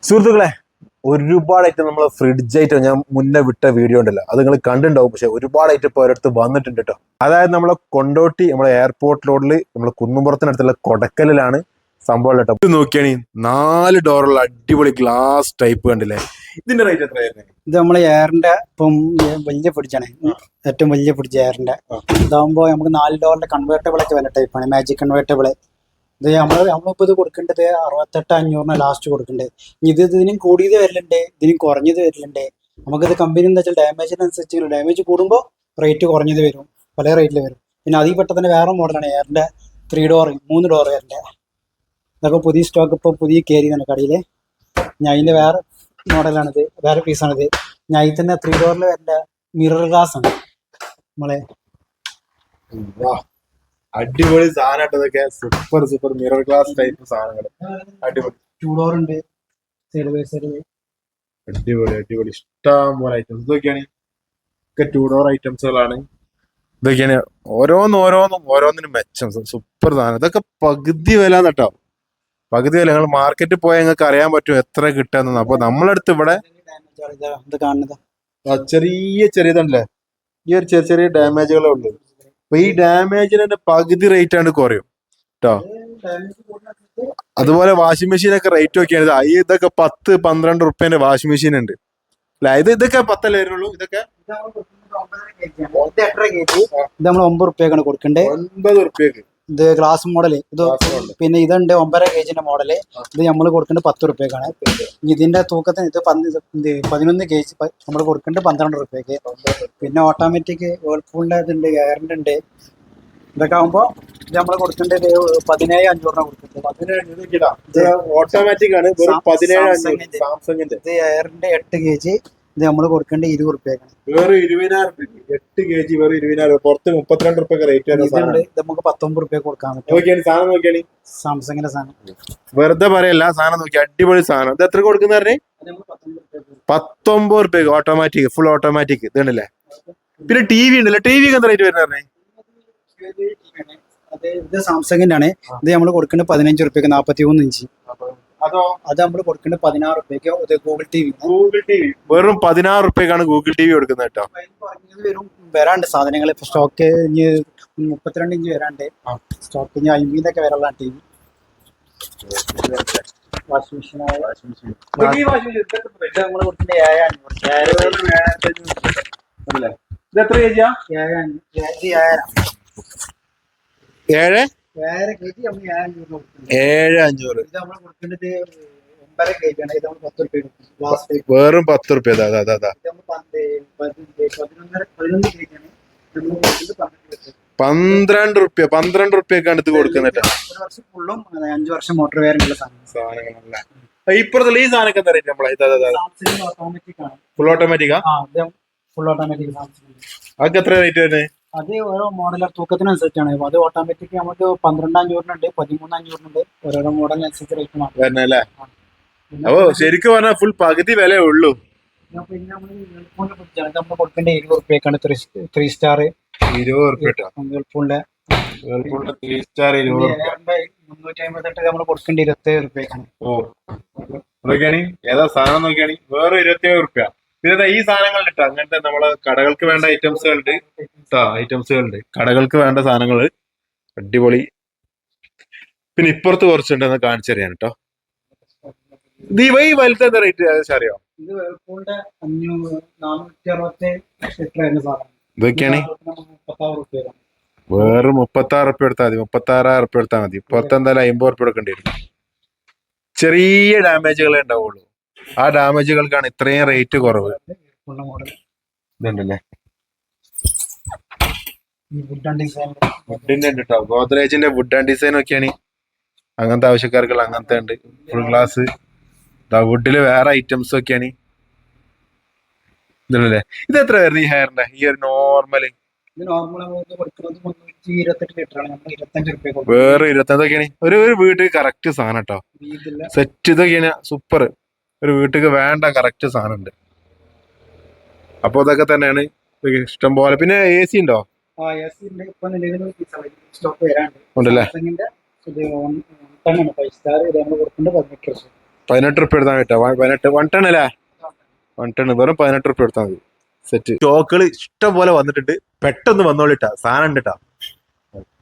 സുഹൃത്തുക്കളെ, ഒരുപാടായിട്ട് നമ്മൾ ഫ്രിഡ്ജായിട്ട് ഞാൻ മുന്നേ വിട്ട വീഡിയോ ഉണ്ടല്ലോ, അത് നിങ്ങൾ കണ്ടിട്ടുണ്ടാവും. പക്ഷെ ഒരുപാടായിട്ട് ഇപ്പോൾ ഒരിടത്ത് വന്നിട്ടുണ്ട് കേട്ടോ. അതായത് നമ്മളെ കൊണ്ടോട്ടി നമ്മളെ എയർപോർട്ട് റോഡിൽ നമ്മളെ കുന്നുംപുറത്തിനടുത്തുള്ള കൊടക്കലിലാണ് സംഭവം കേട്ടോ. ഇത് നോക്കിയാണ് 4 ഡോറുള്ള അടിപൊളി ഗ്ലാസ് ടൈപ്പ് കണ്ടില്ലേ. ഇതിന്റെ റേറ്റ് എത്രയായിരുന്നു? ഇത് നമ്മള് എയറിന്റെ ഇപ്പം വലിയ ഫ്രിഡ്ജാണ്, ഏറ്റവും വലിയ ഫ്രിഡ്ജ് എയറിന്റെ. ഇതാകുമ്പോൾ നമുക്ക് 4 ഡോറിന്റെ കൺവേർട്ടബിൾ ഒക്കെ വരുന്ന ടൈപ്പാണ്, മാജിക് കൺവേർട്ടബിൾ. ഇത് നമ്മളിപ്പോൾ ഇത് കൊടുക്കേണ്ടത് 68,500 ലാസ്റ്റ് കൊടുക്കേണ്ടത്. ഇതിനും കൂടിയത് വരലുണ്ട്, ഇതിനും കുറഞ്ഞത് വരലുണ്ട്. നമുക്കിത് കമ്പനി എന്താ വെച്ചാൽ ഡാമേജിനനുസരിച്ച് ഡാമേജ് കൂടുമ്പോൾ റേറ്റ് കുറഞ്ഞത് വരും, പല റേറ്റിൽ വരും. പിന്നെ അതിൽ പെട്ട തന്നെ വേറെ മോഡലാണ് എയറിന്റെ 3 ഡോർ 3 ഡോർ വരൻ്റെ. ഇതൊക്കെ പുതിയ സ്റ്റോക്ക് ഇപ്പോൾ പുതിയ കയറി തന്നെ കടയിൽ. ഞാൻ അതിൻ്റെ വേറെ മോഡലാണിത്, വേറെ പീസാണിത്. ഞാൻ ഇതിൽ തന്നെ 3 ഡോറിൽ വരേണ്ട മിറർ ഗ്ലാസ് ആണ് നമ്മളെ. അടിപൊളി സാധനം, ഇതൊക്കെ super super mirror glass type സാധനങ്ങൾ. അടിപൊളി 2 ഡോർ ഉണ്ട്, സൈഡ് ബൈ സൈഡ്. അടിപൊളി അടിപൊളി ഇഷ്ടം പോലെ ഐറ്റംസ്. ഇതൊക്കെയാണ് ഒക്കെ 2 ഡോർ ഐറ്റംസുകളാണ്. ഇതൊക്കെയാണ് ഓരോന്നിനും മെച്ചം. സൂപ്പർ സാധനം. ഇതൊക്കെ പകുതി വില കേട്ടോ, പകുതി വില. നിങ്ങൾ മാർക്കറ്റിൽ പോയാൽ നിങ്ങൾക്ക് അറിയാൻ പറ്റും എത്ര കിട്ടാന്ന്. അപ്പൊ നമ്മളടുത്ത് ഇവിടെ ചെറിയതല്ലേ, ഈ ഒരു ചെറിയ ഡാമേജുകളേ ഉള്ളൂ. അപ്പൊ ഈ ഡാമേജിന് തന്നെ പകുതി റേറ്റ് ആണ് കുറയും കേട്ടോ. അതുപോലെ വാഷിംഗ് മെഷീനൊക്കെ റേറ്റ് നോക്കിയാണ് ഇതൊക്കെ 10-12 റുപ്യന്റെ വാഷിംഗ് മെഷീൻ ഉണ്ട് അല്ല. ഇതൊക്കെ 10 വരുന്നുള്ളൂ. ഇതൊക്കെ ഇത് നമ്മൾ 9 റുപ്യക്കാണ് കൊടുക്കേണ്ടത്. 9 റുപ്യക്ക് ഇത് ഗ്ലാസ് മോഡല്. ഇത് പിന്നെ ഇതുണ്ട് 9.5 kg മോഡല്. ഇത് നമ്മൾ കൊടുക്കേണ്ടത് 10 റുപ്യക്കാണ്. ഇതിന്റെ തൂക്കത്തിന് ഇത് 11 kg നമ്മൾ കൊടുക്കേണ്ടത് 12 റുപ്യക്ക്. പിന്നെ ഓട്ടോമാറ്റിക് വേൾപൂളിന്റെ ഇതുണ്ട്, എയറിന്റെ ഉണ്ട്. ഇതൊക്കെ ആകുമ്പോ ഇത് നമ്മൾ കൊടുക്കേണ്ടത് 17,500 കൊടുക്കുന്നത്. ഓട്ടോമാറ്റിക് ആണ്. സാംസങ്ങിന്റെ ഇത് എയറിന്റെ 8 kg. ഇത് നമ്മൾ കൊടുക്കേണ്ടത് 20 റുപ്യക്കാണ്. വേറെ 20,000 8 kg വേറെ 20,000. പുറത്ത് 32 റുപ്യ റേറ്റ്. ഇത് നമുക്ക് 19 റുപ്യ കൊടുക്കാൻ പറ്റും. സാധനം നോക്കിയാണ് സാംസങ്ങിന്റെ സാധനം, വെറുതെ പറയല്ല. സാധനം നോക്കി അടിപൊളി സാധനം. ഇത് എത്ര കൊടുക്കുന്ന 19 റുപ്യക്ക് ഓട്ടോമാറ്റിക്, ഫുൾ ഓട്ടോമാറ്റിക്. ഇതുണ്ടല്ലേ. പിന്നെ ടി വി ഉണ്ടല്ലേ, ടി വിക്ക് എന്താ റേറ്റ് വരുന്നത്? ഇത് സാംസങ്ങിന്റെ ആണ്. ഇത് നമ്മൾ കൊടുക്കേണ്ടത് 15 റുപ്യക്ക് 43 ഇഞ്ച്. അത് നമ്മൾ കൊടുക്കേണ്ടത് 16 റുപ്യക്ക്. ഗൂഗിൾ ടി വി വെറും 16 റുപ്യക്കാണ് ഗൂഗിൾ ടി വി കൊടുക്കുന്നത് കേട്ടോ. വരാണ്ട് സാധനങ്ങൾ ഇപ്പൊ സ്റ്റോക്ക് 32 ഇഞ്ച് വരാണ്ട് സ്റ്റോക്ക്. 50 വരാനുള്ള ടി വി. വാഷിംഗ് മെഷീൻ നമ്മൾ കൊടുക്കേണ്ടത് 7,500. ഇത് എത്ര കേജിയാ? 7,500. ഇത് നമ്മൾ കൊടുക്കേണ്ടത് 9.5 kg ആണ്. ഇത് നമ്മൾ 10 റുപ്യ വെറും 10 റുപ്യ. 12 റുപ്യക്കാണ് ഇത് കൊടുക്കുന്നത്. 1 വർഷം ഫുള്ളും 5 വർഷം മോട്ടോർ വേറെ സാധനങ്ങളല്ലേ. ഇപ്പുറത്തുള്ള ഈ സാധനമൊക്കെ എന്താ റേറ്റ്? ഓട്ടോമാറ്റിക് ആണ്, ഫുൾ ഓട്ടോമാറ്റിക്കാ? Full automatic Samsung. അതൊക്കെ എത്ര റേറ്റ് വരുന്നത്? അത് ഓരോ മോഡലർ തൂക്കത്തിനനുസരിച്ചാണ്. അത് ഓട്ടോമാറ്റിക് നമുക്ക് 12,500 13,500 ഓരോരോ മോഡലിനനുസരിച്ച് റേറ്റ് മാറും അല്ലേ. അപ്പൊ ശരിക്കും പറഞ്ഞാൽ ഫുൾ പകുതി വില ഉള്ളൂ. പിന്നെ നമ്മൾ കൊടുക്കേണ്ട 20 റുപ്യക്കാണ് 3 സ്റ്റാർ. 20 റുപ്യ വേൾപൂളിന്റെ 3 സ്റ്റാർ 358 നമ്മൾ കൊടുക്കേണ്ട 27 റുപ്യക്കാണ്. നോക്കിയാണി ഏതാ സാധനം നോക്കിയാണി വേറെ 27 റുപ്യ. പിന്നെ ഈ സാധനങ്ങൾ കിട്ടാം. അങ്ങനത്തെ നമ്മള് കടകൾക്ക് വേണ്ട ഐറ്റംസുകളുണ്ട്. കടകൾക്ക് വേണ്ട സാധനങ്ങള് അടിപൊളി. പിന്നെ ഇപ്പുറത്ത് കുറച്ചുണ്ടെന്ന് കാണിച്ചു തരാൻ കേട്ടോ. ഈ വലുത് എന്താ റേറ്റ് ഏകദേശം അറിയോ? ഇത് വേൾപൂളിന്റെ 468 സാധനം. ഇതൊക്കെയാണ് 36 റുപ്യ. വേറെ 36 റുപ്യ എടുത്താൽ മതി, 36,000 റുപ്യ എടുത്താൽ മതി. പുറത്ത് എന്തായാലും 50 റുപ്യ എടുക്കേണ്ടി വരും. ചെറിയ ഡാമേജുകളെ ഉണ്ടാവുള്ളൂ. ആ ഡാമേജുകൾക്കാണ് ഇത്രയും റേറ്റ് കുറവ്. ഇതുണ്ടല്ലേ, വുഡിന്റെ ഉണ്ട് കേട്ടോ. ഗോദ്രേജിന്റെ വുഡ് ആൻഡ് ഡിസൈൻ ഒക്കെയാണ്. അങ്ങനത്തെ ആവശ്യക്കാർക്ക് അങ്ങനത്തെ ഉണ്ട്. ഫുൾ ഗ്ലാസ് വുഡില് വേറെ ഐറ്റംസ് ഒക്കെയാണ്. ഇതല്ലേ. ഇത് എത്ര വരുന്നത് ഈ ഹെയറിന്റെ? ഈ ഒരു നോർമല് വേറെ 25 ഒരു വീട്ടിൽ കറക്റ്റ് സാധനം കേട്ടോ. സെറ്റ് ഇതൊക്കെയാണ് സൂപ്പർ. ഒരു വീട്ടിൽ വേണ്ട കറക്റ്റ് സാധനം ഉണ്ട്. അപ്പൊ ഇതൊക്കെ തന്നെയാണ് ഇഷ്ടം പോലെ. പിന്നെ എ സി ഉണ്ടോ? ഉണ്ടല്ലേ. 18 എടുത്താൽ കേട്ടോ 18 1 ടൺ അല്ലേ 1 ടൺ വെറും 18 എടുത്താൽ മതി സെറ്റ് സ്റ്റോക്കുകൾ ഇഷ്ടം പോലെ വന്നിട്ടുണ്ട് പെട്ടെന്ന് വന്നോളിട്ടാ സാധനം ഉണ്ട് ട്ടാ